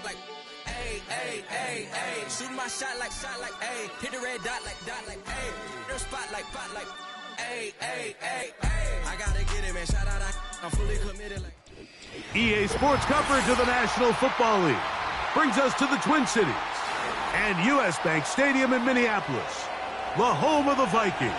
like, ay, ay, ay, ay. Shoot my shot like, ay. Hit the red dot like, ay. No spot like, ay, ay, ay, ay. I gotta get it, man. Shout out, I'm fully committed like. EA Sports coverage of the National Football League brings us to the Twin Cities and U.S. Bank Stadium in Minneapolis, the home of the Vikings.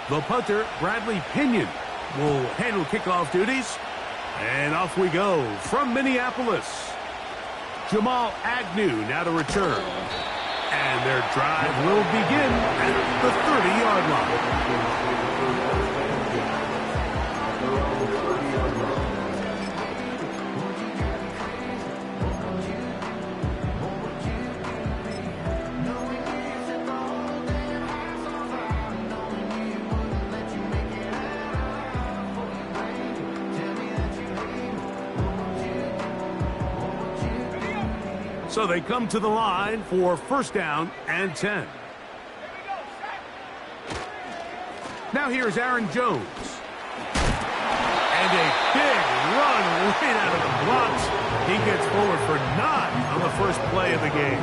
The punter, Bradley Pinion, will handle kickoff duties. And off we go from Minneapolis. Jamal Agnew now to return. And their drive will begin at the 30-yard line. So they come to the line for first down and 10. Now here's Aaron Jones. And a big run right out of the blocks. He gets forward for 9 on the first play of the game.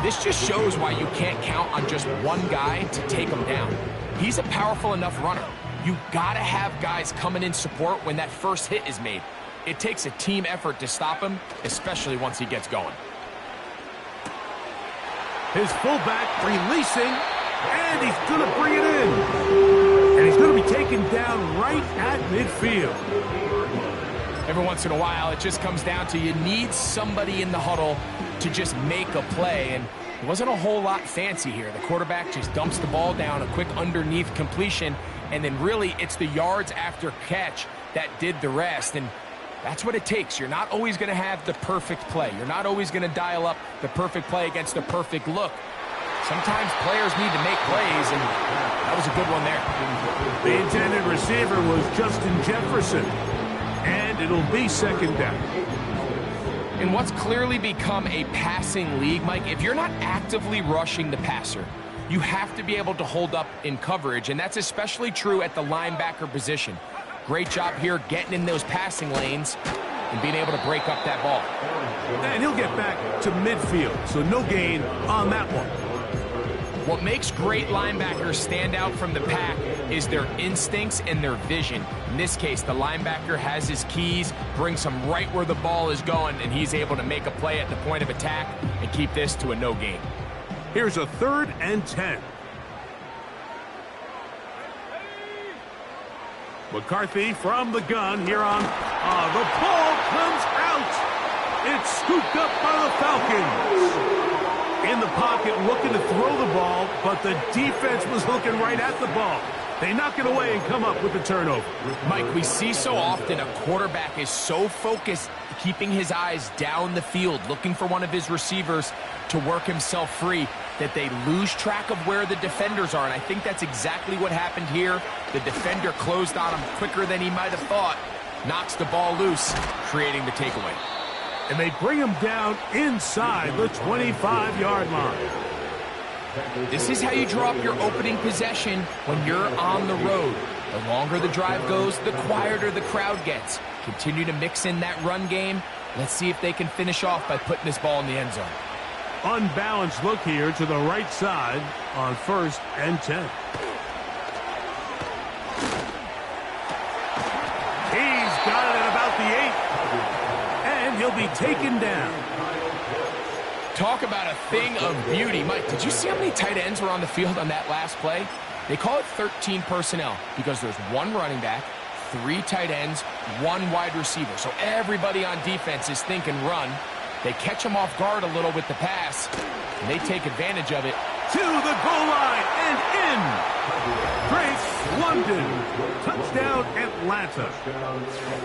This just shows why you can't count on just one guy to take him down. He's a powerful enough runner. You gotta have guys coming in support when that first hit is made. It takes a team effort to stop him, especially once he gets going. His fullback releasing, and he's going to bring it in. And he's going to be taken down right at midfield. Every once in a while, it just comes down to you need somebody in the huddle to just make a play. And it wasn't a whole lot fancy here. The quarterback just dumps the ball down, a quick underneath completion, and then really it's the yards after catch that did the rest. And that's what it takes. You're not always going to have the perfect play. You're not always going to dial up the perfect play against the perfect look. Sometimes players need to make plays, and that was a good one there. The intended receiver was Justin Jefferson, and it'll be second down. In what's clearly become a passing league, Mike, if you're not actively rushing the passer, you have to be able to hold up in coverage, and that's especially true at the linebacker position. Great job here getting in those passing lanes and being able to break up that ball. And he'll get back to midfield, so no gain on that one. What makes great linebackers stand out from the pack is their instincts and their vision. In this case, the linebacker has his keys, brings him right where the ball is going, and he's able to make a play at the point of attack and keep this to a no gain. Here's a 3rd and 10. McCarthy from the gun here on. The ball comes out. It's scooped up by the Falcons. In the pocket looking to throw the ball, but the defense was looking right at the ball. They knock it away and come up with the turnover. Mike, we see so often a quarterback is so focused, keeping his eyes down the field, looking for one of his receivers to work himself free, that they lose track of where the defenders are. And I think that's exactly what happened here. The defender closed on him quicker than he might have thought, knocks the ball loose, creating the takeaway. And they bring him down inside the 25-yard line. This is how you draw up your opening possession when you're on the road. The longer the drive goes, the quieter the crowd gets. Continue to mix in that run game. Let's see if they can finish off by putting this ball in the end zone. Unbalanced look here to the right side on 1st and 10. He's got it at about the 8. And he'll be taken down. Talk about a thing of beauty. Mike, did you see how many tight ends were on the field on that last play? They call it 13 personnel because there's 1 running back, 3 tight ends, 1 wide receiver. So everybody on defense is thinking run. They catch them off guard a little with the pass, and they take advantage of it to the goal line and in. Drake London, touchdown Atlanta.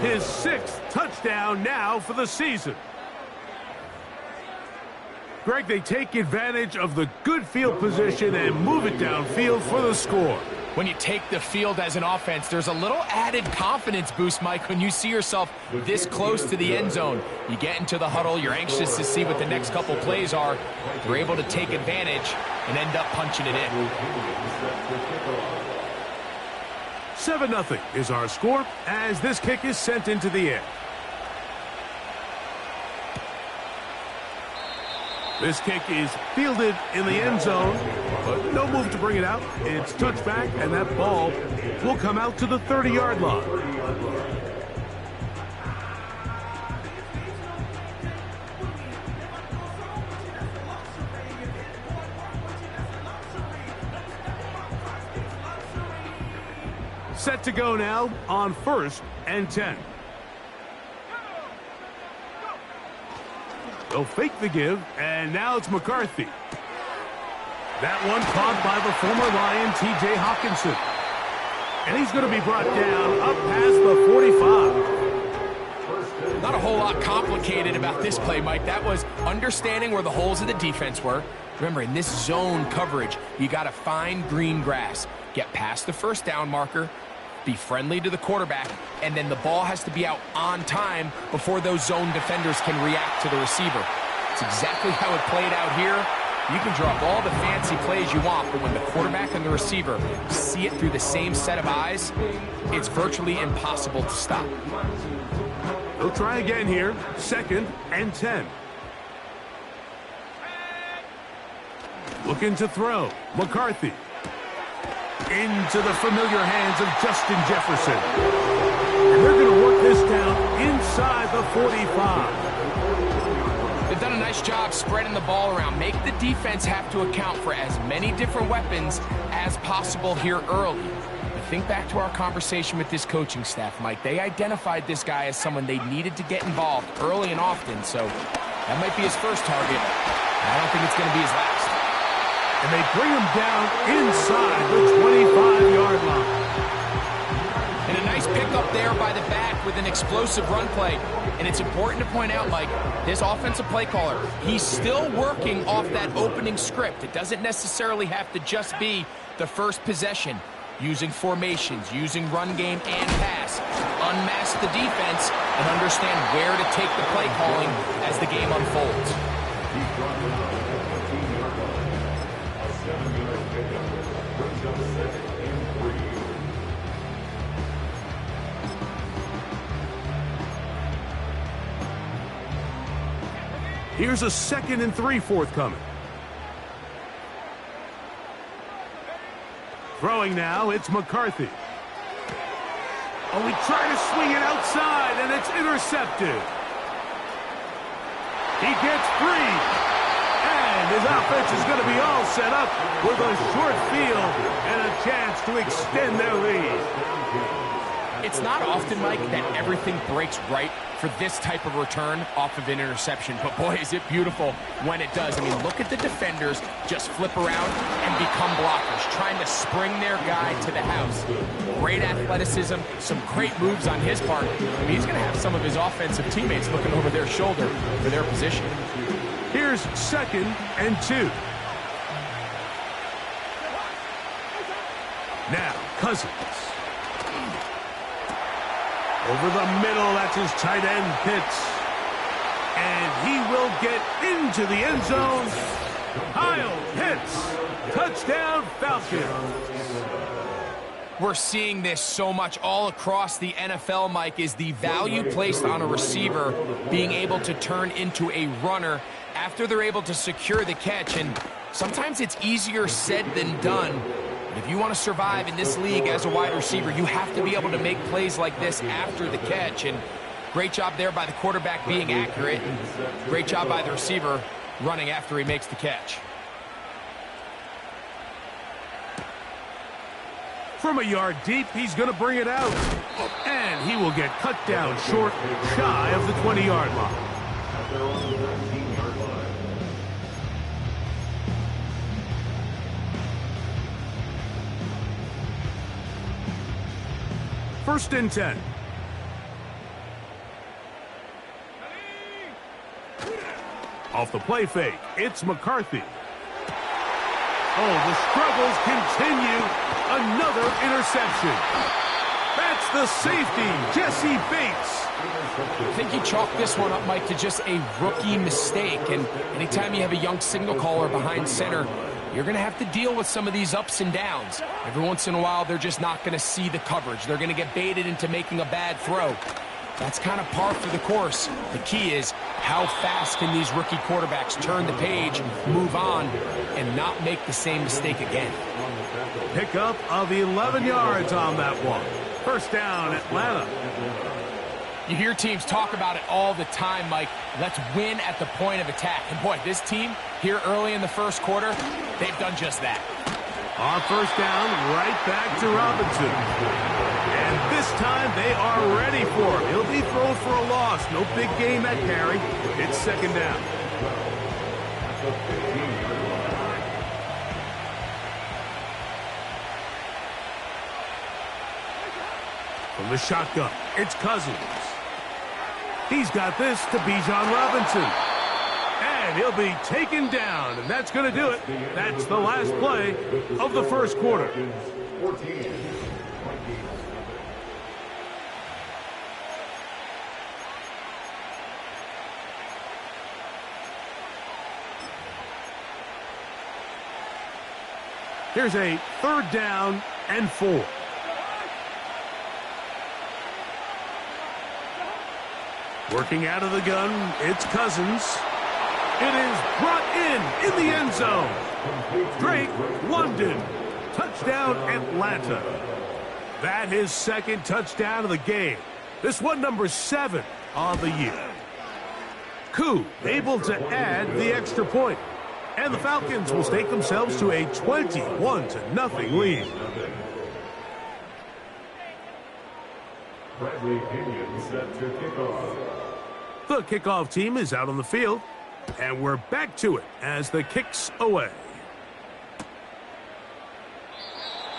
His 6th touchdown now for the season. Greg, they take advantage of the good field position and move it downfield for the score. When you take the field as an offense, there's a little added confidence boost, Mike, when you see yourself this close to the end zone. You get into the huddle, you're anxious to see what the next couple plays are. You're able to take advantage and end up punching it in. 7-0 is our score as this kick is sent into the air. This kick is fielded in the end zone, but no move to bring it out. It's touchback, and that ball will come out to the 30-yard line. Set to go now on 1st and 10. They'll fake the give, and now it's McCarthy. That one caught by the former Lion, T.J. Hawkinson. And he's going to be brought down up past the 45. Not a whole lot complicated about this play, Mike. That was understanding where the holes of the defense were. Remember, in this zone coverage, you got to find green grass. Get past the first down marker, be friendly to the quarterback, and then the ball has to be out on time before those zone defenders can react to the receiver. It's exactly how it played out here. You can draw up all the fancy plays you want, but when the quarterback and the receiver see it through the same set of eyes, it's virtually impossible to stop. They'll try again here, 2nd and 10. Looking to throw, McCarthy. Into the familiar hands of Justin Jefferson. And they're going to work this down inside the 45. They've done a nice job spreading the ball around. Make the defense have to account for as many different weapons as possible here early. But think back to our conversation with this coaching staff, Mike. They identified this guy as someone they needed to get involved early and often, so that might be his first target. I don't think it's going to be his last. And they bring him down inside the 25-yard line. And a nice pickup there by the back with an explosive run play. And it's important to point out, Mike, this offensive play caller, he's still working off that opening script. It doesn't necessarily have to just be the first possession. Using formations, using run game and pass. Unmask the defense and understand where to take the play calling as the game unfolds. Here's a 2nd and 3 forthcoming. Throwing now, it's McCarthy. Oh, he tried to swing it outside, and it's intercepted. He gets free. And his offense is going to be all set up with a short field and a chance to extend their lead. It's not often, Mike, that everything breaks right for this type of return off of an interception. But boy, is it beautiful when it does. I mean, look at the defenders just flip around and become blockers, trying to spring their guy to the house. Great athleticism, some great moves on his part. I mean, he's going to have some of his offensive teammates looking over their shoulder for their position. Here's 2nd and 2. Now, Cousins. Over the middle, that's his tight end, Pitts. And he will get into the end zone. Kyle Pitts, touchdown Falcons. We're seeing this so much all across the NFL, Mike, is the value placed on a receiver being able to turn into a runner after they're able to secure the catch. And sometimes it's easier said than done. If you want to survive in this league as a wide receiver, you have to be able to make plays like this after the catch. And great job there by the quarterback being accurate. And great job by the receiver running after he makes the catch. From a yard deep, he's going to bring it out. And he will get cut down short, shy of the 20-yard line. First and 10. Off the play fake, it's McCarthy. Oh, the struggles continue. Another interception. That's the safety, Jesse Bates. I think he chalked this one up, Mike, to just a rookie mistake. And anytime you have a young signal caller behind center, you're going to have to deal with some of these ups and downs. Every once in a while, they're just not going to see the coverage. They're going to get baited into making a bad throw. That's kind of par for the course. The key is how fast can these rookie quarterbacks turn the page, move on, and not make the same mistake again. Pickup of 11 yards on that one. First down, Atlanta. You hear teams talk about it all the time, Mike. Let's win at the point of attack. And boy, this team here early in the first quarter, they've done just that. On first down, right back to Robinson. And this time they are ready for him. He'll be thrown for a loss. No big gain that carry. It's second down. From the shotgun, it's Cousins. He's got this to Bijan Robinson. And he'll be taken down, and that's going to do it. That's the last play of the first quarter. Here's a third down and 4. Working out of the gun, it's Cousins. It is brought in the end zone. Drake London. Touchdown, Atlanta. That is second touchdown of the game. This one number 7 on the year. Koo able to add the extra point. And the Falcons will stake themselves to a 21-0 lead. Bradley Pinion set to kickoff. The kickoff team is out on the field, and we're back to it as the kick's away.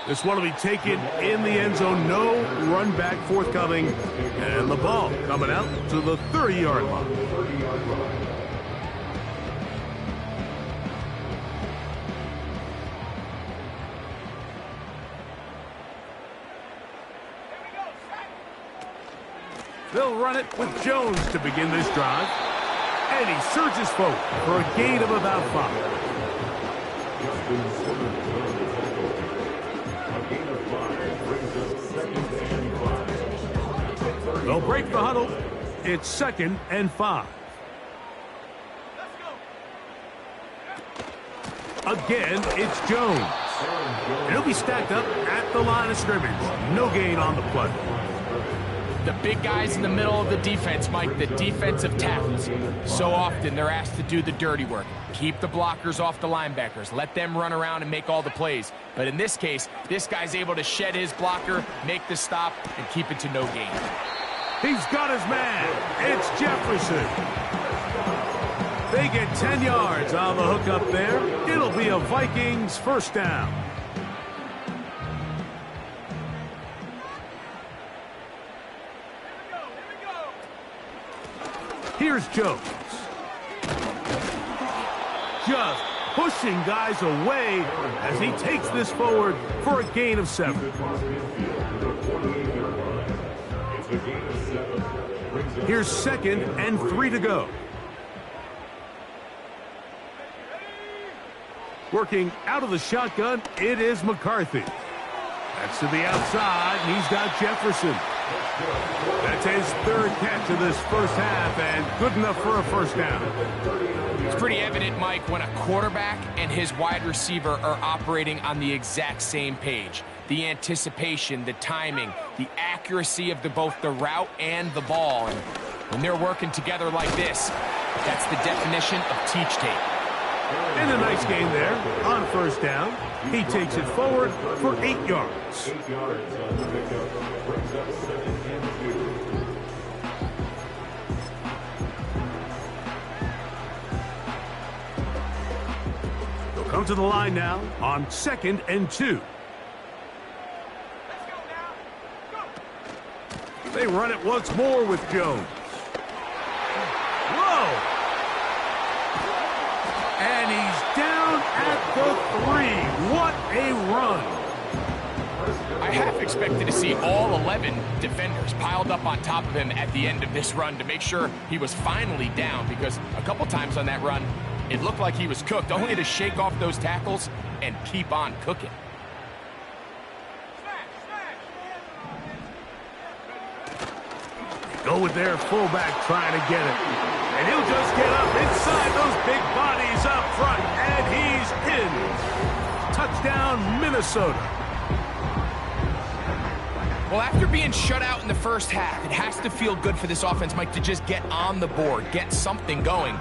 This one will be taken in the end zone. No run back forthcoming, and the ball coming out to the 30-yard line. They'll run it with Jones to begin this drive. And he surges forward for a gain of about 5. They'll break the huddle. It's 2nd and 5. Again, it's Jones. He'll be stacked up at the line of scrimmage. No gain on the play. The big guys in the middle of the defense, Mike, the defensive tackles. So often they're asked to do the dirty work. Keep the blockers off the linebackers. Let them run around and make all the plays. But in this case, this guy's able to shed his blocker, make the stop, and keep it to no gain. He's got his man. It's Jefferson. They get 10 yards on the hook up there. It'll be a Vikings first down. Here's Jones. Just pushing guys away as he takes this forward for a gain of 7. Here's 2nd and 3 to go. Working out of the shotgun, it is McCarthy. That's to the outside, and he's got Jefferson. That's his 3rd catch of this first half, and good enough for a first down. It's pretty evident, Mike, when a quarterback and his wide receiver are operating on the exact same page. The anticipation, the timing, the accuracy of both the route and the ball. And when they're working together like this, that's the definition of teach tape. And a nice gain there on first down. He takes it forward for 8 yards. 8 yards on the pickup. Brings up 2nd and 2. They'll come to the line now on 2nd and 2. They run it once more with Jones. Whoa! And he's down at the 3. What a run! I half expected to see all 11 defenders piled up on top of him at the end of this run to make sure he was finally down, because a couple times on that run, it looked like he was cooked, only to shake off those tackles and keep on cooking. Go with their fullback trying to get it. And he'll just get up inside those big bodies up front, and he's in. Touchdown, Minnesota. Well, after being shut out in the first half, it has to feel good for this offense, Mike, to just get on the board, get something going.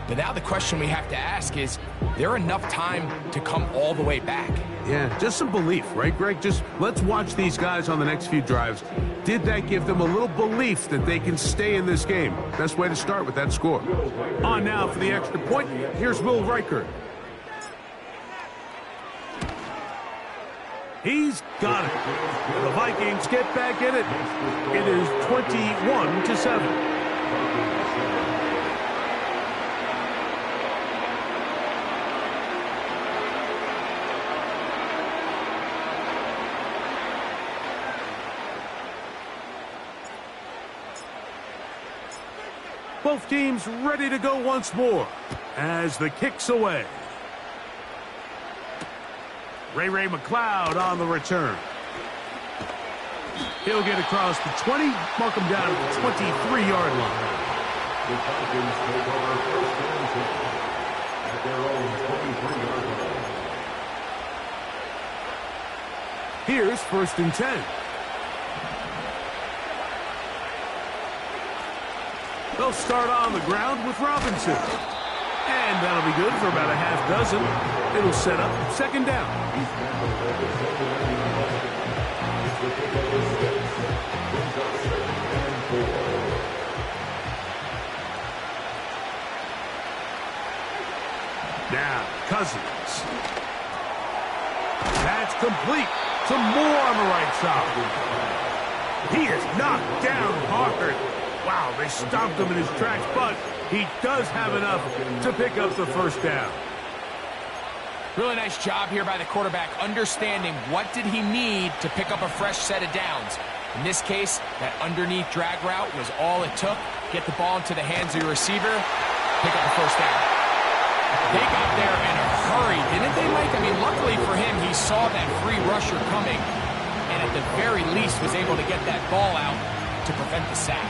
But now the question we have to ask is there enough time to come all the way back? Yeah, just some belief, right, Greg? Just let's watch these guys on the next few drives. Did that give them a little belief that they can stay in this game? Best way to start with that score. On now for the extra point, here's Will Reichert. He's got it. The Vikings get back in it. It is 21-7. Both teams ready to go once more as the kick's away. Ray McLeod on the return. He'll get across the 20, mark him down at the 23-yard line. The Falcons take over first and 10 at their own 23-yard line. Here's first and 10. They'll start on the ground with Robinson. And that'll be good for about a half dozen. It'll set up second down. Now, Cousins. That's complete. Some more on the right side. He is knocked down hard. Wow, they stomped him in his tracks, but he does have enough to pick up the first down. Really nice job here by the quarterback, understanding what did he need to pick up a fresh set of downs. In this case, that underneath drag route was all it took. Get the ball into the hands of your receiver, pick up the first down. They got there in a hurry, didn't they, Mike? I mean, luckily for him, he saw that free rusher coming, and at the very least was able to get that ball out to prevent the sack.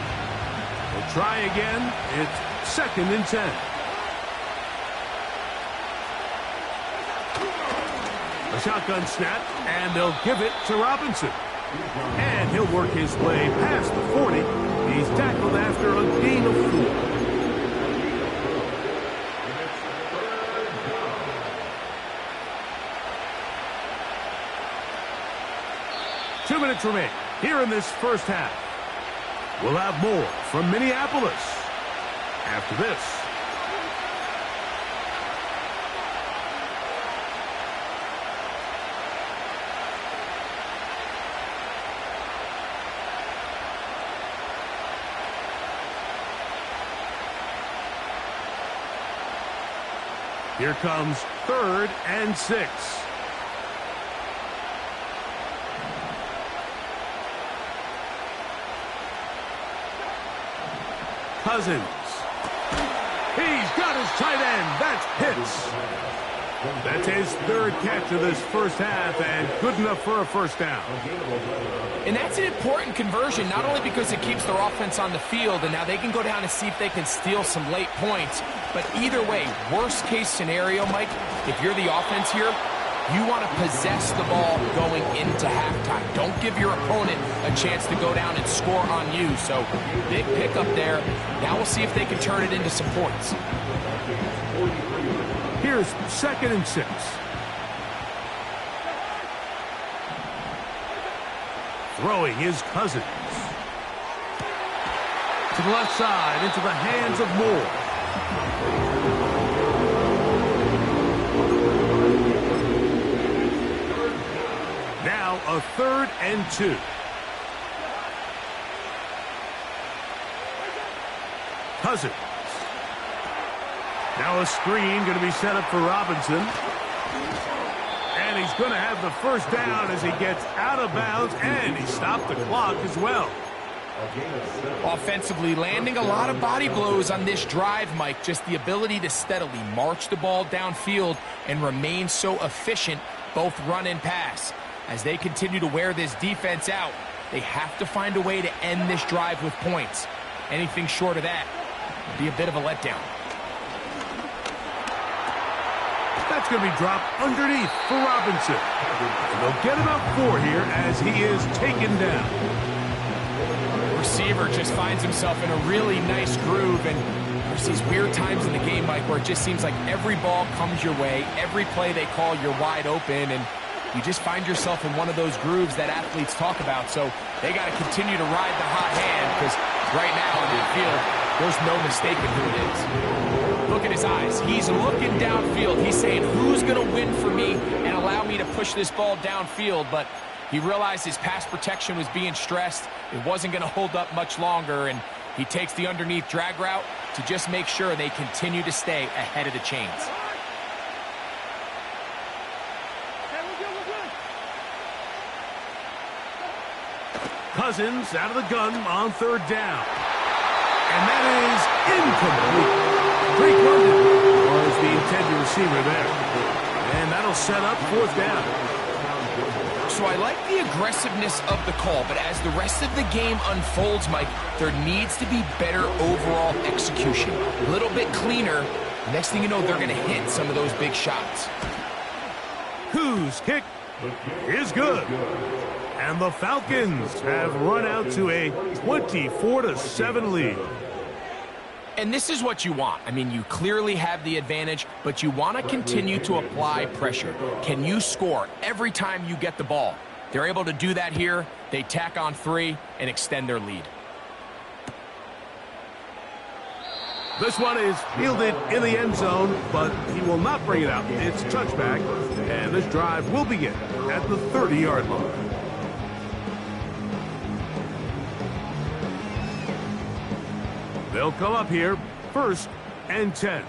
We'll try again. It's second and 10. A shotgun snap, and they'll give it to Robinson. And he'll work his way past the 40. He's tackled after a gain of 4. 2 minutes remain here in this first half. We'll have more from Minneapolis after this. Here comes 3rd and 6. Cousins. He's got his tight end. That's Pitts. That's his 3rd catch of this first half, and good enough for a first down. And that's an important conversion, not only because it keeps their offense on the field, and now they can go down and see if they can steal some late points, but either way, worst case scenario, Mike, if you're the offense here, you want to possess the ball going into halftime. Don't give your opponent a chance to go down and score on you. So, big pickup there. Now we'll see if they can turn it into some points. Here's 2nd and 6. Throwing is Cousins. To the left side, into the hands of Moore. Now a 3rd and 2. Cousins. Now a screen going to be set up for Robinson. And he's going to have the first down as he gets out of bounds, and he stopped the clock as well. Offensively, landing a lot of body blows on this drive, Mike. Just the ability to steadily march the ball downfield and remain so efficient, both run and pass. As they continue to wear this defense out, they have to find a way to end this drive with points. Anything short of that would be a bit of a letdown. That's going to be dropped underneath for Robinson. And they'll get about 4 here as he is taken down. Receiver just finds himself in a really nice groove, and there's these weird times in the game, Mike, where it just seems like every ball comes your way, every play they call, you're wide open, and you just find yourself in one of those grooves that athletes talk about. So they got to continue to ride the hot hand, because right now in the field, there's no mistaking who it is. Look at his eyes. He's looking downfield. He's saying, who's going to win for me and allow me to push this ball downfield? But he realized his pass protection was being stressed. It wasn't going to hold up much longer, and he takes the underneath drag route to just make sure they continue to stay ahead of the chains. Cousins out of the gun on 3rd down. And that is incomplete. Drake London was the intended receiver there. And that'll set up 4th down. So I like the aggressiveness of the call, but as the rest of the game unfolds, Mike, there needs to be better overall execution. A little bit cleaner. Next thing you know, they're going to hit some of those big shots. Whose kick is good. And the Falcons have run out to a 24-7 lead. And this is what you want. I mean, you clearly have the advantage, but you want to continue to apply pressure. Can you score every time you get the ball? They're able to do that here. They tack on 3 and extend their lead. This one is fielded in the end zone, but he will not bring it out. It's touchback, and this drive will begin at the 30-yard line. They'll come up here, 1st and 10.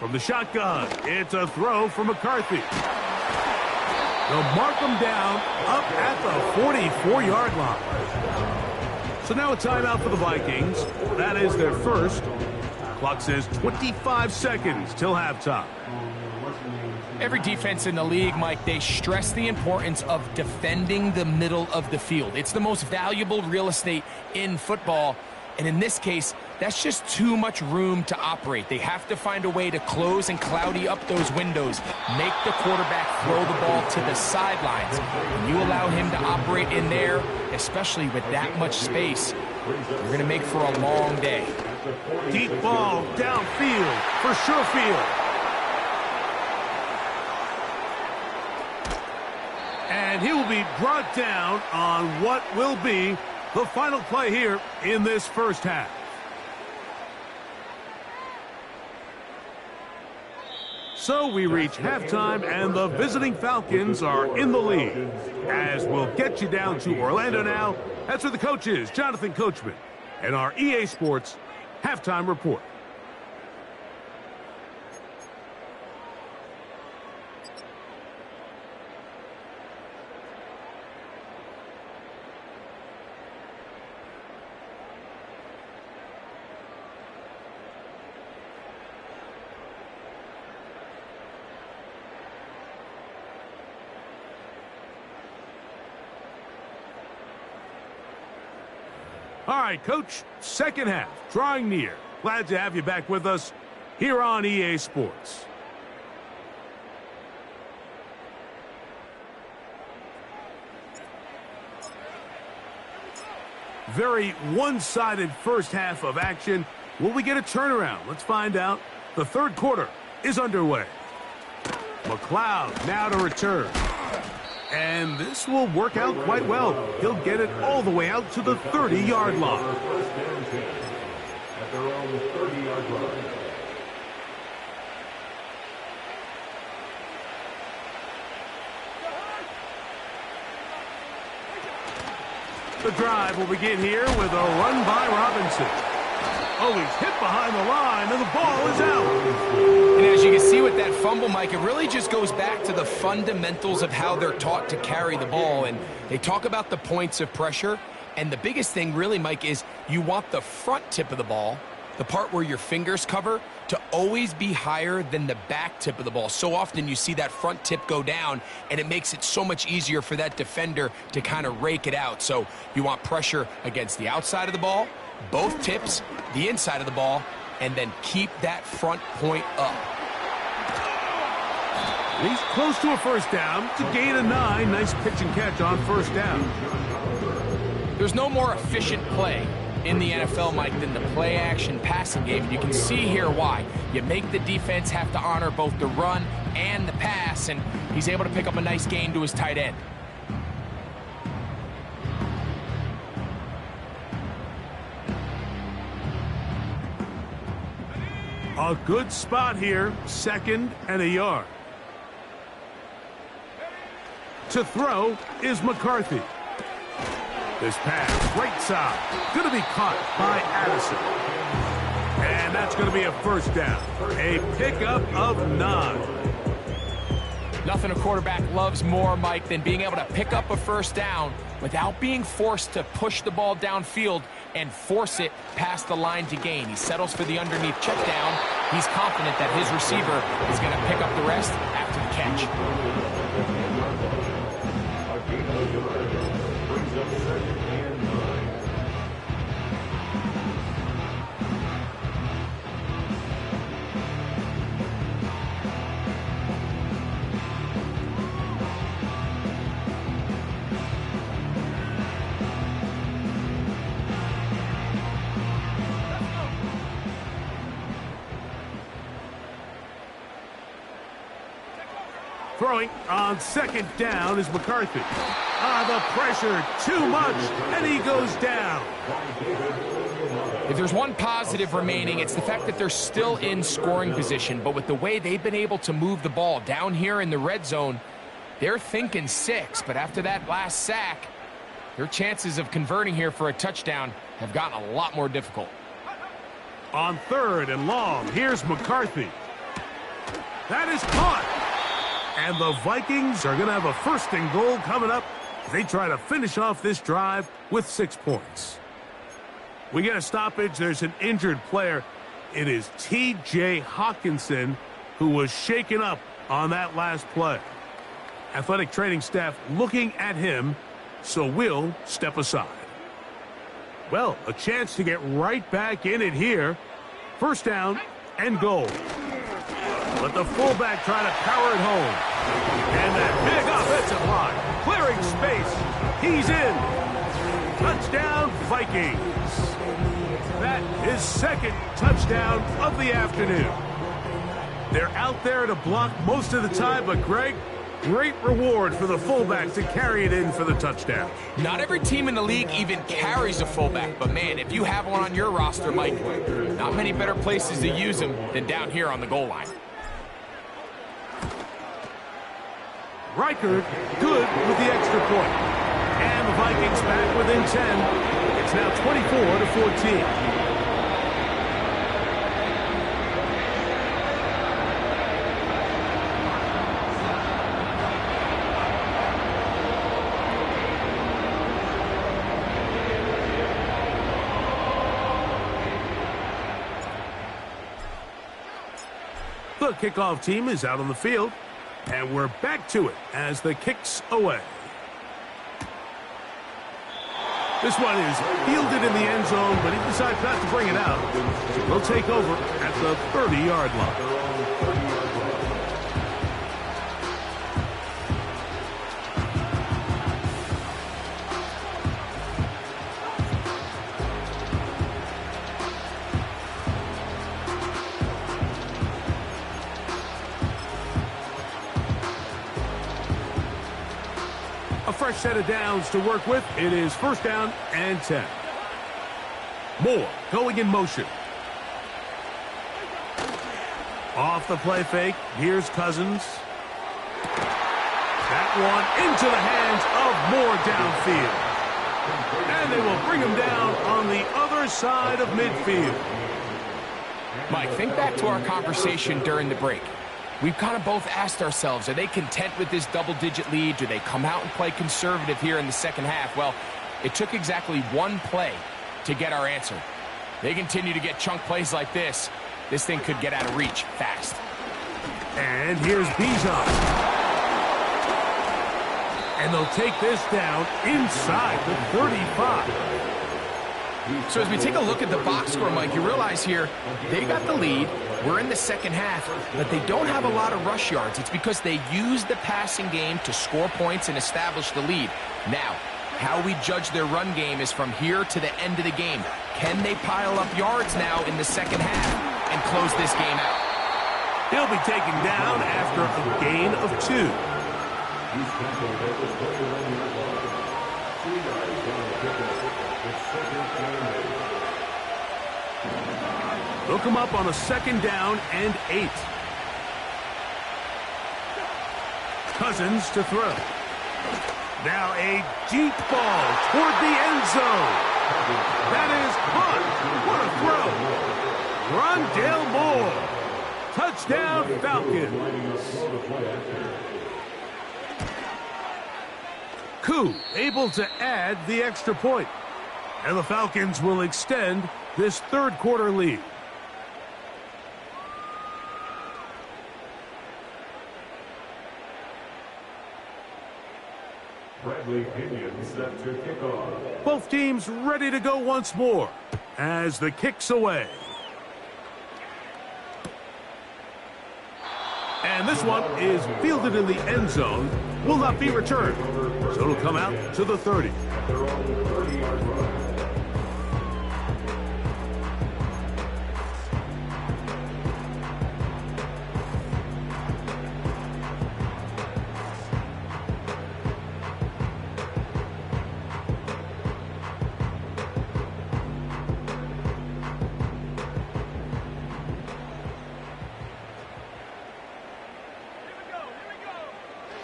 From the shotgun, it's a throw from McCarthy. They'll mark him down up at the 44-yard line. So now a timeout for the Vikings. That is their first. Clock says 25 seconds till halftime. Every defense in the league, Mike, they stress the importance of defending the middle of the field. It's the most valuable real estate in football. And in this case, that's just too much room to operate. They have to find a way to close and cloudy up those windows, make the quarterback throw the ball to the sidelines. When you allow him to operate in there, especially with that much space, you're going to make for a long day. Deep ball downfield for Sherfield. And he will be brought down on what will be the final play here in this first half. So we reach halftime, and the visiting Falcons are in the lead. As we'll get you down to Orlando now, that's where the coach is, Jonathan Coachman, and our EA Sports halftime report. All right, Coach, second half, drawing near. Glad to have you back with us here on EA Sports. Very one-sided first half of action. Will we get a turnaround? Let's find out. The third quarter is underway. McLeod now to return. And this will work out quite well. He'll get it all the way out to the 30-yard line. At their own 30-yard line. The drive will begin here with a run by Robinson. Oh, he's hit behind the line, and the ball is out. And as you can see with that fumble, Mike, it really just goes back to the fundamentals of how they're taught to carry the ball. And they talk about the points of pressure. And the biggest thing really, Mike, is you want the front tip of the ball, the part where your fingers cover, to always be higher than the back tip of the ball. So often you see that front tip go down, and it makes it so much easier for that defender to kind of rake it out. So you want pressure against the outside of the ball, both tips, the inside of the ball, and then keep that front point up. He's close to a first down to gain a 9. Nice pitch and catch on first down. There's no more efficient play in the NFL, Mike, than the play-action passing game. And you can see here why. You make the defense have to honor both the run and the pass, and he's able to pick up a nice gain to his tight end. A good spot here, 2nd and a yard. To throw is McCarthy. This pass, right side, going to be caught by Addison. And that's going to be a first down. A pickup of 9. Nothing a quarterback loves more, Mike, than being able to pick up a first down without being forced to push the ball downfield and force it past the line to gain. He settles for the underneath check down. He's confident that his receiver is going to pick up the rest after the catch. Throwing on 2nd down is McCarthy. The pressure, too much, and he goes down. If there's one positive remaining, it's the fact that they're still in scoring position. But with the way they've been able to move the ball down here in the red zone, they're thinking 6. But after that last sack, their chances of converting here for a touchdown have gotten a lot more difficult. On 3rd and long, here's McCarthy. That is caught. And the Vikings are going to have a 1st and goal coming up. They try to finish off this drive with 6 points. We get a stoppage. There's an injured player. It is T.J. Hawkinson who was shaken up on that last play. Athletic training staff looking at him, so we'll step aside. Well, a chance to get right back in it here. 1st down and goal. Let the fullback try to power it home. And that big offensive line, clearing space. He's in. Touchdown, Vikings. That is 2nd touchdown of the afternoon. They're out there to block most of the time, but Greg, great reward for the fullback to carry it in for the touchdown. Not every team in the league even carries a fullback, but man, if you have one on your roster, Mike, not many better places to use them than down here on the goal line. Reichard, good with the extra point. And the Vikings back within 10. It's now 24-14. The kickoff team is out on the field. And we're back to it as the kick's away. This one is fielded in the end zone, but he decides not to bring it out. So we'll take over at the 30-yard line. A fresh set of downs to work with. It is 1st down and 10. Moore going in motion. Off the play fake. Here's Cousins. That one into the hands of Moore downfield. they will bring him down on the other side of midfield. Mike, think back to our conversation during the break. We've kind of both asked ourselves, are they content with this double-digit lead? Do they come out and play conservative here in the second half? Well, it took exactly one play to get our answer. They continue to get chunk plays like this. This thing could get out of reach fast. And here's Bijan. And they'll take this down inside the 35. So as we take a look at the box score, Mike, you realize here they got the lead. We're in the second half, but they don't have a lot of rush yards. It's because they use the passing game to score points and establish the lead. Now, how we judge their run game is from here to the end of the game. Can they pile up yards now in the second half and close this game out? He'll be taken down after a gain of 2. They'll come up on a 2nd down and 8. Cousins to throw. Now a deep ball toward the end zone. That is caught. What a throw. Rondale Moore. Touchdown, Falcons. Koo able to add the extra point. And the Falcons will extend this third quarter lead. Bradley Pinion set to kick off. Both teams ready to go once more as the kick's away. And this one is fielded in the end zone, will not be returned. So it'll come out to the 30. Their own 30-yard line.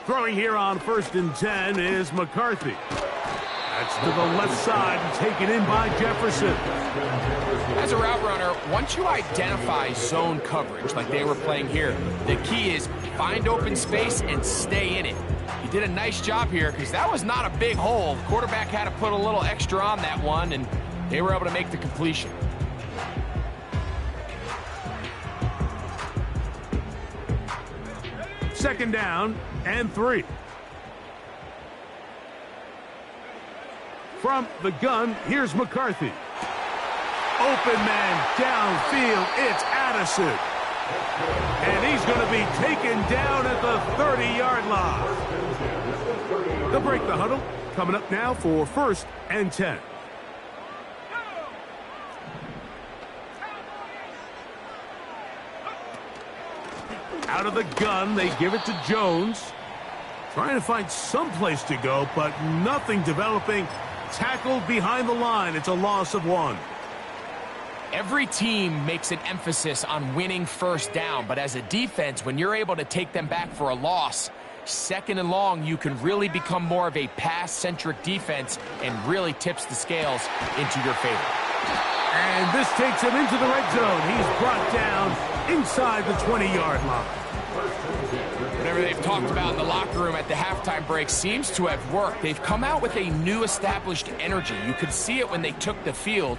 Throwing here on 1st and 10 is McCarthy. That's to the left side and taken in by Jefferson. As a route runner, once you identify zone coverage like they were playing here, the key is find open space and stay in it. He did a nice job here because that was not a big hole. The quarterback had to put a little extra on that one, and they were able to make the completion. Second down and 3. From the gun, here's McCarthy. Open man downfield, it's Addison. And he's going to be taken down at the 30-yard line. They'll break the huddle. Coming up now for 1st and 10. Out of the gun, they give it to Jones. Trying to find some place to go, but nothing developing. Tackled behind the line. It's a loss of 1. Every team makes an emphasis on winning first down, but as a defense, when you're able to take them back for a loss, 2nd and long, you can really become more of a pass-centric defense and really tips the scales into your favor. And this takes him into the red zone. He's brought down inside the 20-yard line. Whatever they've talked about in the locker room at the halftime break seems to have worked. They've come out with a new established energy. You could see it when they took the field.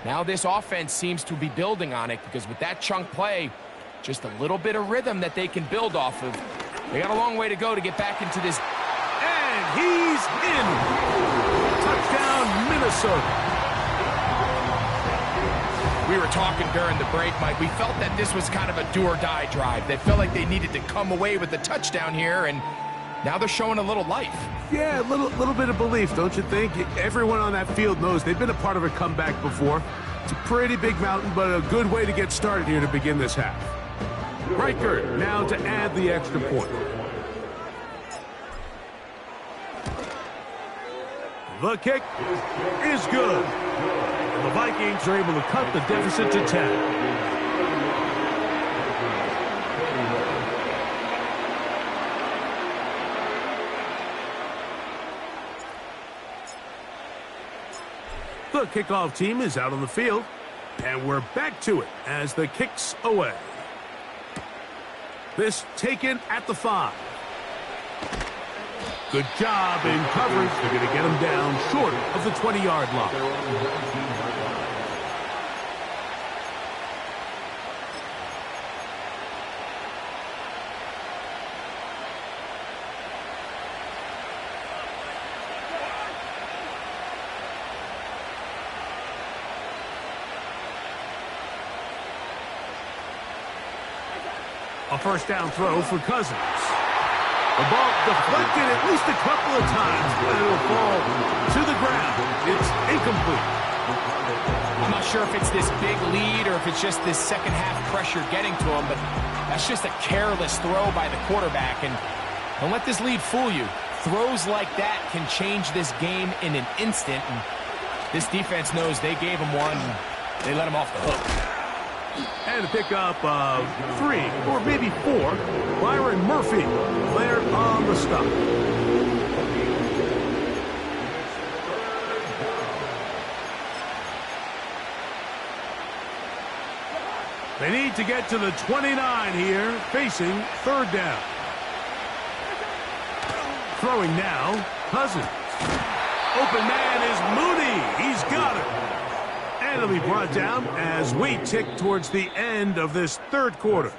Now this offense seems to be building on it because with that chunk play, just a little bit of rhythm that they can build off of. They got a long way to go to get back into this. And he's in. Touchdown, Minnesota. We were talking during the break, Mike. We felt that this was kind of a do-or-die drive. They felt like they needed to come away with the touchdown here, and now they're showing a little life. Yeah, a little bit of belief, don't you think? Everyone on that field knows they've been a part of a comeback before. It's a pretty big mountain, but a good way to get started here to begin this half. Riker now to add the extra point. The kick is good. And the Vikings are able to cut the deficit to 10. The kickoff team is out on the field, and we're back to it as the kick's away. This taken at the 5. Good job in coverage. They're going to get him down short of the 20-yard line. A first down throw for Cousins. The ball deflected at least a couple of times, but it'll fall to the ground. It's incomplete. I'm not sure if it's this big lead or if it's just this second half pressure getting to him, but that's just a careless throw by the quarterback. And don't let this lead fool you. Throws like that can change this game in an instant. And this defense knows they gave him one. They let him off the hook. And a pickup of 3 or maybe 4. Byron Murphy cleared on the stop. They need to get to the 29 here, facing third down. Throwing now, Cousins. Open man is Mooney. He's got it. And it'll be brought down as we tick towards the end of this third quarter.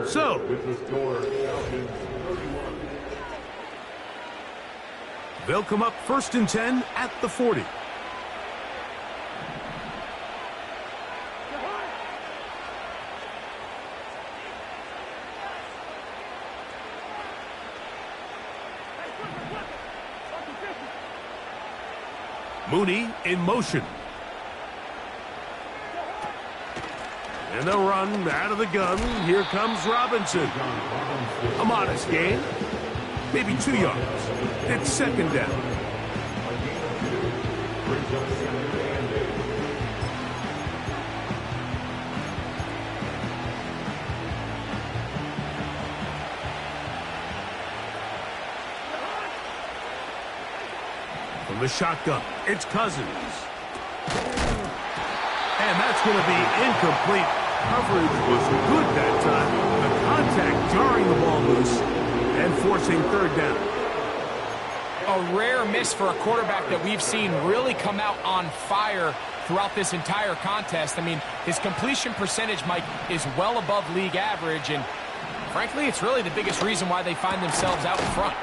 So, they'll come up 1st and 10 at the 40. Mooney in motion. And they'll run out of the gun. Here comes Robinson. A modest gain. Maybe 2 yards. It's second down. From the shotgun, it's Cousins. And that's going to be incomplete. Coverage was good that time. The contact jarring the ball loose and forcing third down. A rare miss for a quarterback that we've seen really come out on fire throughout this entire contest. I mean, his completion percentage, Mike, is well above league average, and frankly, it's really the biggest reason why they find themselves out in front.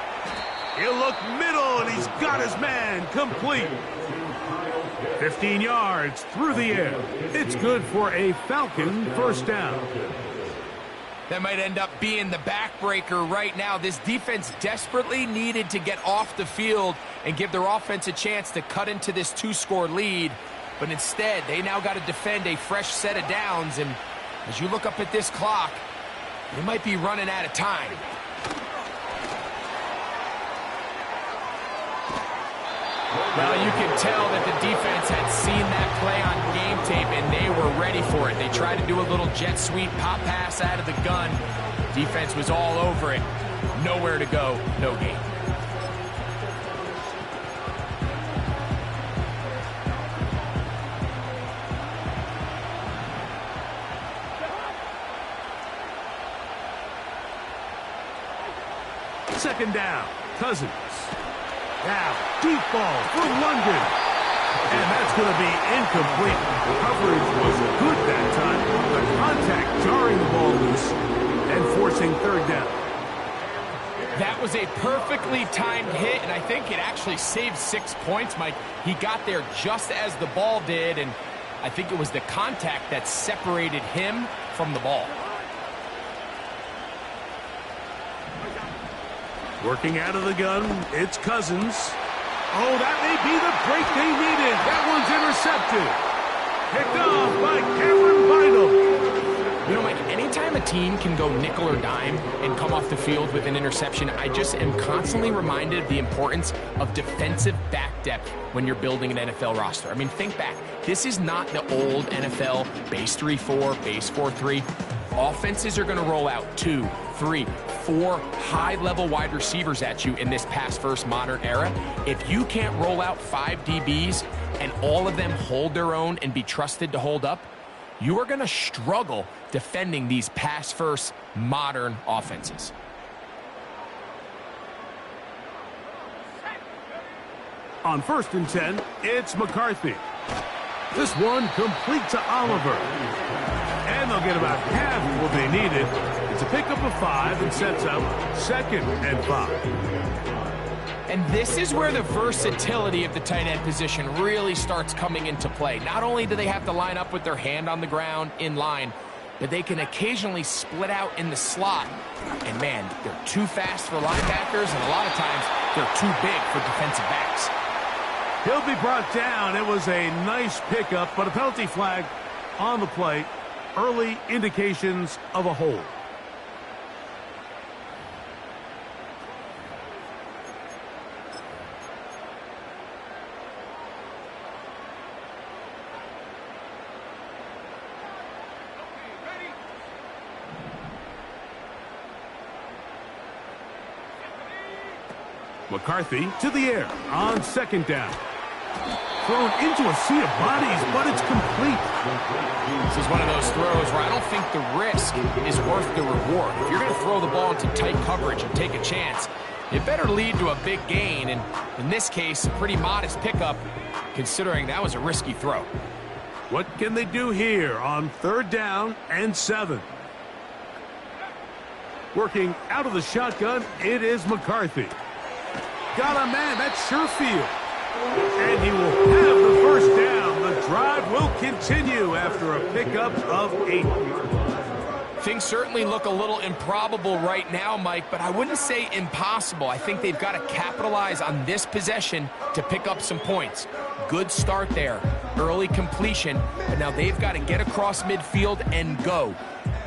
He'll look middle, and he's got his man complete. 15 yards through the air. It's good for a Falcon first down. That might end up being the backbreaker right now. This defense desperately needed to get off the field and give their offense a chance to cut into this 2-score lead. But instead, they now got to defend a fresh set of downs. And as you look up at this clock, they might be running out of time. Well, you can tell that the defense had seen that play on game tape, and they were ready for it. They tried to do a little jet sweep pop pass out of the gun. Defense was all over it. Nowhere to go, no gain. Second down, Cousins. Now, deep ball for London. And that's going to be incomplete. Coverage was good that time. The contact jarring the ball loose and forcing third down. That was a perfectly timed hit, and I think it actually saved 6 points, Mike. He got there just as the ball did, and I think it was the contact that separated him from the ball. Working out of the gun, it's Cousins. Oh, that may be the break they needed. That one's intercepted. Picked off by Cameron Bynum. You know, Mike, anytime a team can go nickel or dime and come off the field with an interception, I just am constantly reminded of the importance of defensive back depth when you're building an NFL roster. I mean, think back. This is not the old NFL base 3-4, base 4-3. Offenses are going to roll out 2, 3, 4 high-level wide receivers at you in this pass-first modern era. If you can't roll out 5 DBs and all of them hold their own and be trusted to hold up, you are going to struggle defending these pass-first modern offenses. On 1st and 10, it's McCarthy. This one complete to Oliver. And they'll get about half what they needed. It's a pickup of 5 and sets up 2nd and 5. And this is where the versatility of the tight end position really starts coming into play. Not only do they have to line up with their hand on the ground in line, but they can occasionally split out in the slot. And man, they're too fast for linebackers, and a lot of times they're too big for defensive backs. He'll be brought down. It was a nice pickup, but a penalty flag on the play. Early indications of a hold. McCarthy to the air on 2nd down. Thrown into a sea of bodies, but it's complete. This is one of those throws where I don't think the risk is worth the reward. If you're going to throw the ball into tight coverage and take a chance, it better lead to a big gain. And in this case, a pretty modest pickup, considering that was a risky throw. What can they do here on 3rd down and 7? Working out of the shotgun, it is McCarthy. Got a man, that's Sherfield. And he will have the 1st down. The drive will continue after a pickup of 8. Things certainly look a little improbable right now, Mike, but I wouldn't say impossible. I think they've got to capitalize on this possession to pick up some points. Good start there. Early completion, but now they've got to get across midfield and go.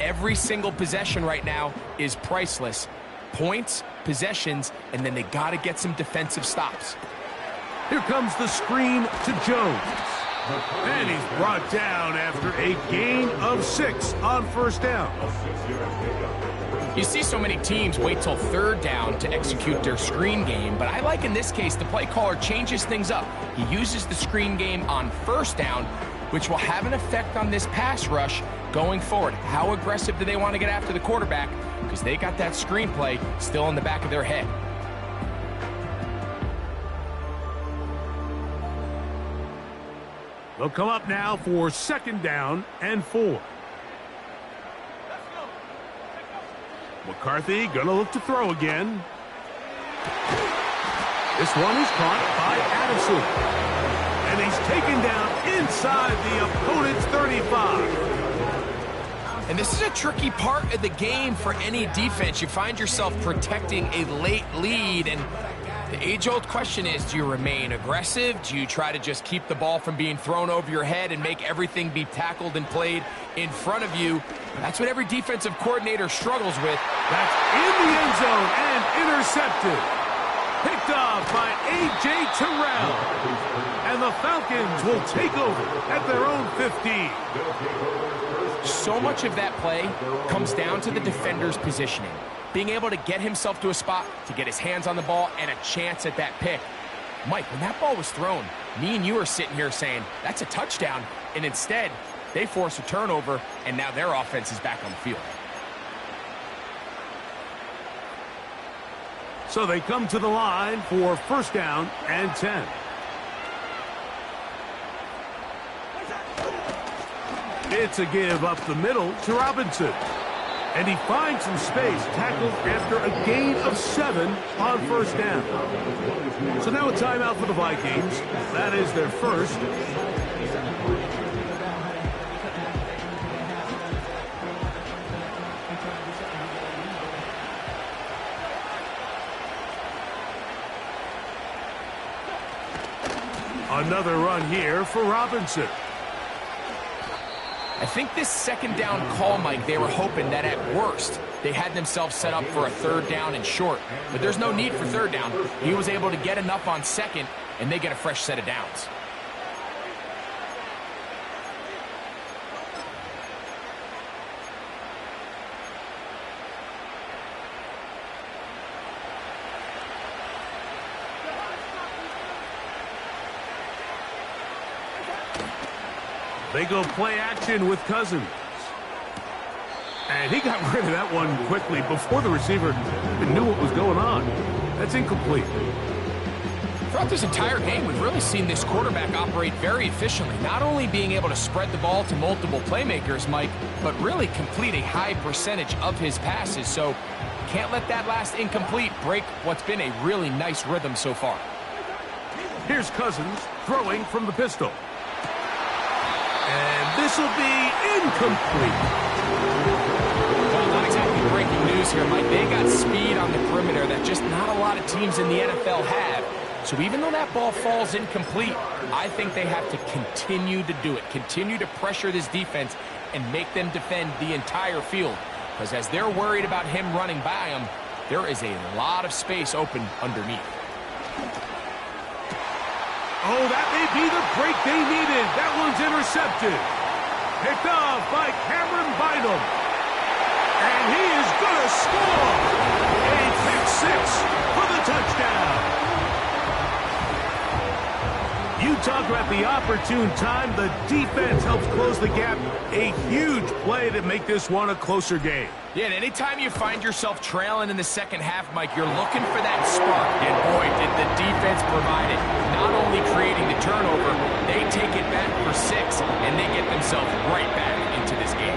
Every single possession right now is priceless. Points, possessions, and then they got to get some defensive stops. Here comes the screen to Jones. And he's brought down after a gain of 6 on 1st down. You see so many teams wait till 3rd down to execute their screen game, but I like in this case the play caller changes things up. He uses the screen game on 1st down, which will have an effect on this pass rush going forward. How aggressive do they want to get after the quarterback? Because they got that screenplay still in the back of their head. They'll come up now for 2nd down and 4. McCarthy gonna look to throw again. This one is caught by Addison. And he's taken down inside the opponent's 35. And this is a tricky part of the game for any defense. You find yourself protecting a late lead, and the age-old question is, do you remain aggressive? Do you try to just keep the ball from being thrown over your head and make everything be tackled and played in front of you? That's what every defensive coordinator struggles with. That's in the end zone and intercepted. Picked off by A.J. Terrell. And the Falcons will take over at their own 15. So much of that play comes down to the defender's positioning. Being able to get himself to a spot to get his hands on the ball and a chance at that pick. Mike, when that ball was thrown, me and you are sitting here saying, that's a touchdown. And instead, they force a turnover, and now their offense is back on the field. So they come to the line for 1st down and 10. It's a give up the middle to Robinson. And he finds some space, tackled after a gain of 7 on 1st down. So now a timeout for the Vikings. That is their first. Another run here for Robinson. I think this 2nd down call, Mike, they were hoping that at worst they had themselves set up for a 3rd down and short. But there's no need for 3rd down. He was able to get enough on 2nd, and they get a fresh set of downs. They go play action with Cousins. And he got rid of that one quickly before the receiver even knew what was going on. That's incomplete. Throughout this entire game, we've really seen this quarterback operate very efficiently, not only being able to spread the ball to multiple playmakers, Mike, but really complete a high percentage of his passes. So can't let that last incomplete break what's been a really nice rhythm so far. Here's Cousins throwing from the pistol. And this will be incomplete. Well, not exactly breaking news here, Mike. They got speed on the perimeter that just not a lot of teams in the NFL have. So even though that ball falls incomplete, I think they have to continue to do it. Continue to pressure this defense and make them defend the entire field. Because as they're worried about him running by them, there is a lot of space open underneath. Oh, that may be the break they needed. That one's intercepted. Picked off by Cameron Bynum. And he is going to score. A pick six for the touchdown. You talk about the opportune time. The defense helps close the gap. A huge play to make this one a closer game. Yeah, and anytime you find yourself trailing in the second half, Mike, you're looking for that spark. And boy, did the defense provide it. Not only creating the turnover, they take it back for 6, and they get themselves right back into this game.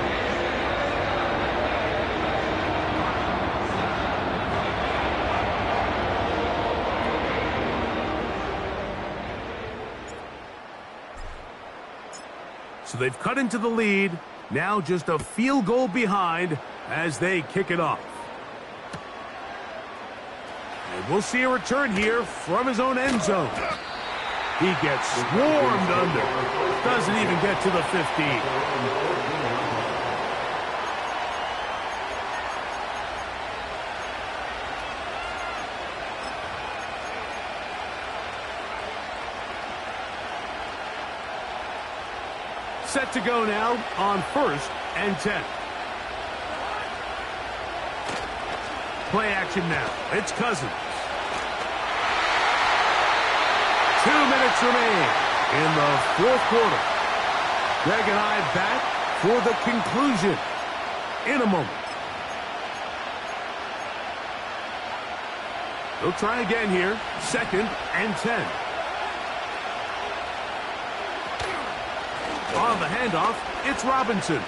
So they've cut into the lead. Now just a field goal behind as they kick it off. And we'll see a return here from his own end zone. He gets swarmed under. Doesn't even get to the 15. Set to go now on 1st and 10. Play action now. It's Cousins. 2 minutes remain in the 4th quarter. Greg and I back for the conclusion in a moment. They'll try again here. 2nd and 10. On the handoff, it's Robinson.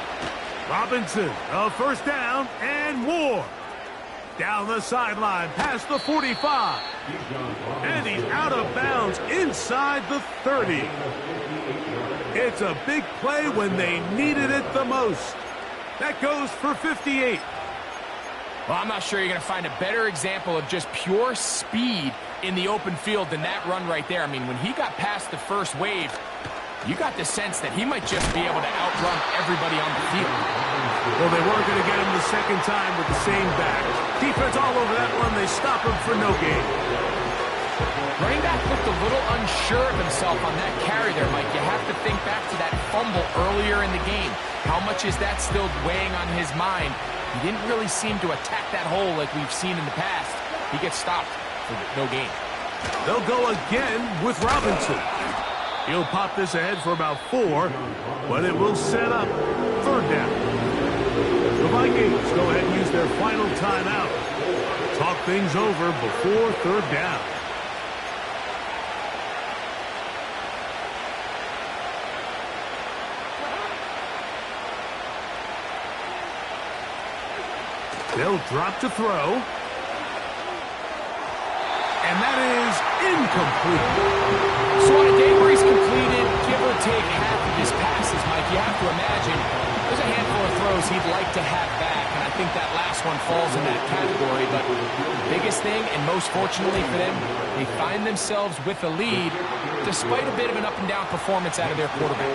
Robinson, a first down and more. Down the sideline, past the 45. And he's out of bounds inside the 30. It's a big play when they needed it the most. That goes for 58. Well, I'm not sure you're going to find a better example of just pure speed in the open field than that run right there. I mean, when he got past the first wave, you got the sense that he might just be able to outrun everybody on the field. Well, they weren't going to get him the second time with the same back. Defense all over that one. They stop him for no gain. Running back looked a little unsure of himself on that carry there, Mike. You have to think back to that fumble earlier in the game. How much is that still weighing on his mind? He didn't really seem to attack that hole like we've seen in the past. He gets stopped for no gain. They'll go again with Robinson. He'll pop this ahead for about 4, but it will set up 3rd down. The Vikings go ahead and use their final timeout. Talk things over before 3rd down. They'll drop to throw. And that is incomplete. So on a day where he's completed, give or take half of his passes, Mike, you have to imagine there's a handful of throws he'd like to have back, and I think that last one falls in that category. But the biggest thing, and most fortunately for them, they find themselves with a lead despite a bit of an up-and-down performance out of their quarterback.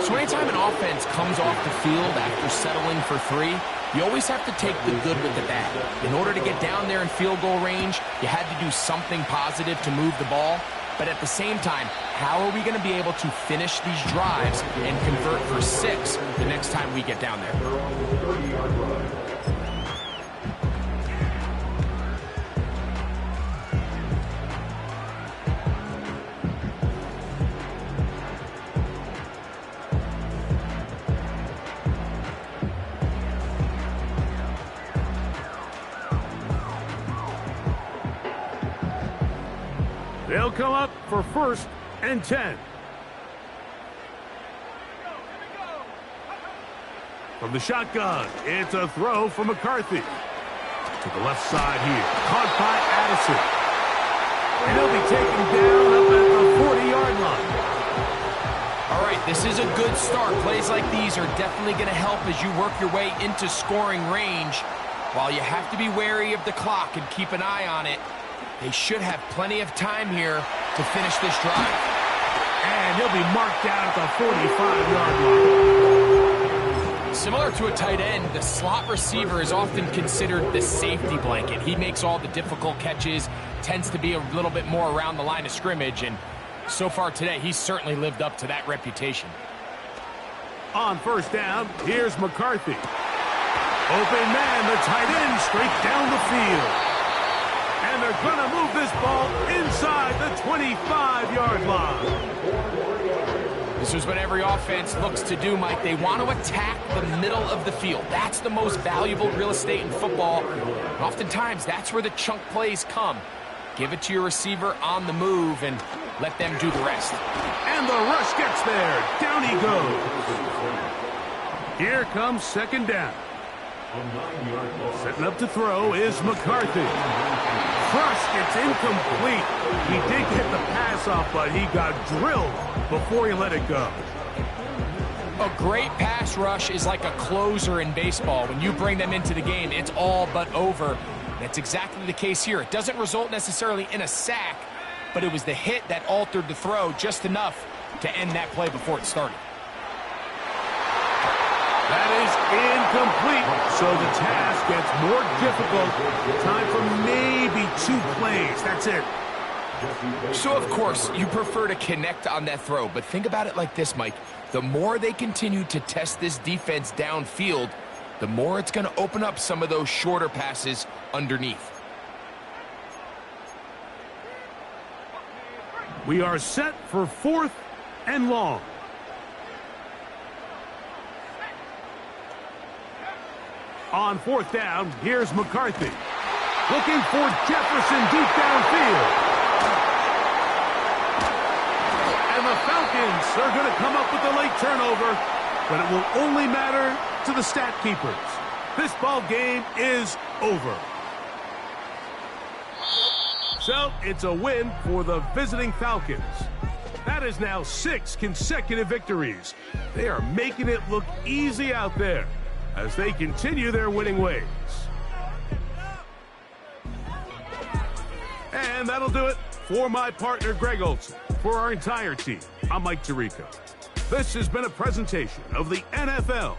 So anytime an offense comes off the field after settling for 3, you always have to take the good with the bad. In order to get down there in field goal range, you had to do something positive to move the ball. But at the same time, how are we going to be able to finish these drives and convert for 6 the next time we get down there? come up for 1st and 10. From the shotgun, it's a throw from McCarthy. To the left side here, caught by Addison. And he'll be taken down up at the 40-yard line. All right, this is a good start. Plays like these are definitely going to help as you work your way into scoring range. While you have to be wary of the clock and keep an eye on it, they should have plenty of time here to finish this drive. And he'll be marked down at the 45-yard line. Similar to a tight end, the slot receiver is often considered the safety blanket. He makes all the difficult catches, tends to be a little bit more around the line of scrimmage, and so far today, he's certainly lived up to that reputation. On 1st down, here's McCarthy. Open man, the tight end, straight down the field. And they're going to move this ball inside the 25-yard line. This is what every offense looks to do, Mike. They want to attack the middle of the field. That's the most valuable real estate in football. And oftentimes, that's where the chunk plays come. Give it to your receiver on the move and let them do the rest. And the rush gets there. Down he goes. Here comes 2nd down. Setting up to throw is McCarthy. Crush gets incomplete. He did get the pass off, but he got drilled before he let it go. A great pass rush is like a closer in baseball. When you bring them into the game, it's all but over. That's exactly the case here. It doesn't result necessarily in a sack, but it was the hit that altered the throw just enough to end that play before it started. That is incomplete, so the task gets more difficult. Time for maybe 2 plays. That's it. So, of course, you prefer to connect on that throw, but think about it like this, Mike. The more they continue to test this defense downfield, the more it's going to open up some of those shorter passes underneath. We are set for 4th and long. On 4th down, here's McCarthy. Looking for Jefferson deep downfield. And the Falcons are going to come up with a late turnover, but it will only matter to the stat keepers. This ball game is over. So it's a win for the visiting Falcons. That is now 6 consecutive victories. They are making it look easy out there as they continue their winning ways. And that'll do it for my partner, Greg Olson. For our entire team, I'm Mike Tirico. This has been a presentation of the NFL